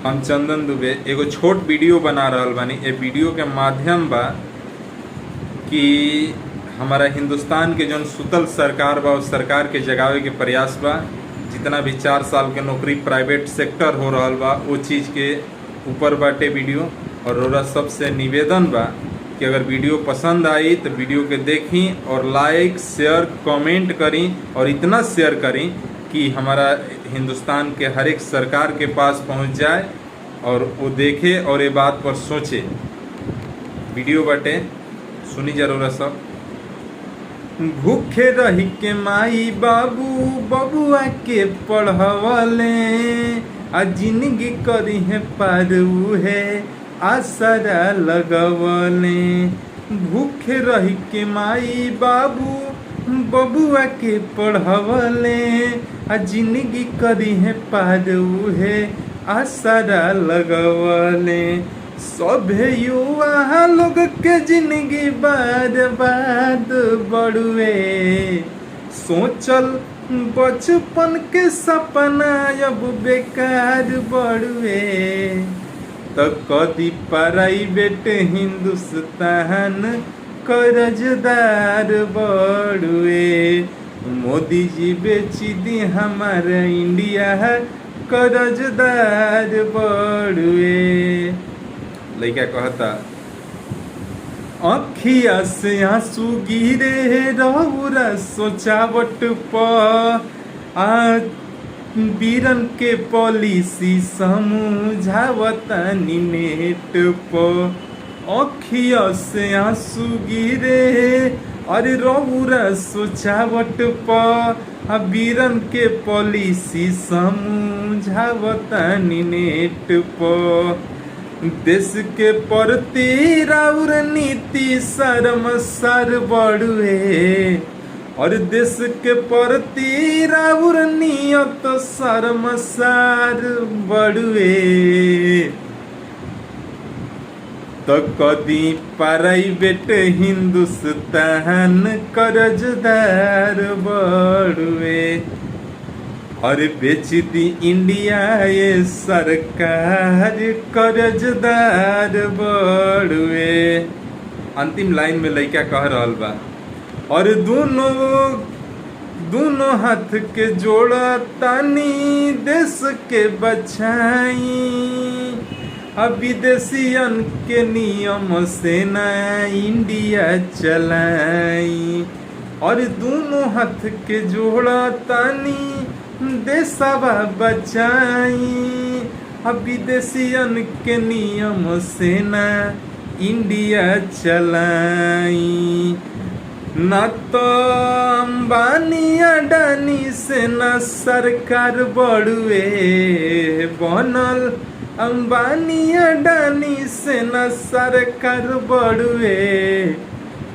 हम चंदन दुबे एगो छोट वीडियो बना रहल बानी। ए वीडियो के माध्यम बा कि हमारा हिंदुस्तान के जौन सुतल सरकार बा उस सरकार के जगावे के प्रयास बा। जितना भी 4 साल के नौकरी प्राइवेट सेक्टर हो रहल बा वो चीज़ के ऊपर बाटे वीडियो। और रोरा सबसे निवेदन बा कि अगर वीडियो पसंद आई तो वीडियो के देखी और लाइक शेयर कमेंट करी और इतना शेयर करी कि हमारा हिंदुस्तान के हर एक सरकार के पास पहुंच जाए और वो देखे और ये बात पर सोचे। वीडियो बटे सुनी जरूर सब। भूखे रही के माई बाबू बबुआ के पढ़वले आ जिंदगी करी है पार है आसरा लगवले। भूखे रही के माई बाबू बबुआ के पढ़वले आ जिंदगी करी है पार है आसरा लगवले। सभे युवा लोग के जिंदगी बर्बाद बड़ुए। सोचल बचपन के सपना अब बेकार बड़ुए। तो कदी प्राइवेट हिंदुस्तान कर्जदार बड़ुए। मोदी जी बेची दी हमारा इंडिया कर्जदार बड़ुए। लइका कहता अखिया से आंसू गिरे रौरा सोचावट पर बीरन के पॉलिसी समझावता नेट पर। अखिया से आंसू गिरे अरे रौरा सोचावट पर बीरन के पॉलिसी समझावता नेट पर। देश के प्रति राउर नीति शर्मसार बड़ुए और देश के प्रति राउर नियत शर्मसार बड़ुए। तो कदी प्राइवेट हिंदुस्तान कर्जदार बड़ुए और बेच दी इंडिया ये सरकार कर्जदार बड़ुए। अंतिम लाइन में लइका कह रहल बा और दोनों हाथ के जोड़ा तानी देश के बचाई। अब विदेशियन के नियम से ना इंडिया चलाई। और दोनों हाथ के जोड़ा तानी देशवा बचाई। अब विदेशियन के नियम से ना इंडिया चलाई। ना तो अंबानी अडानी से ना सरकार बड़ुए बनल। अंबानी अडानी से ना सरकार बड़ुए।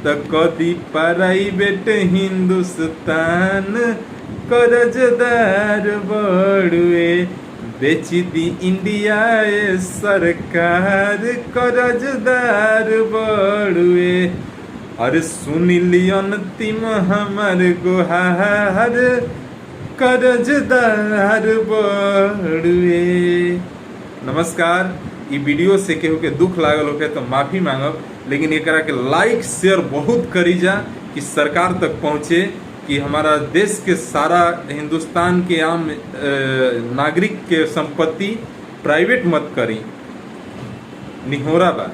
तो कदी प्राइवेट हिंदुस्तान कर्जदार बड़ुए। बेच दी इंडिया सरकार कर्जदार बड़ुए। और सुनिली अंतिम हमार गुहार कर्जदार बड़ुए। नमस्कार। ई वीडियो से केहू के दुख लागल होके तो माफ़ी मांगब, लेकिन एकरा के लाइक शेयर बहुत करी जा कि सरकार तक पहुँचे कि हमारा देश के सारा हिंदुस्तान के आम नागरिक के संपत्ति प्राइवेट मत करी। निहोरा बा।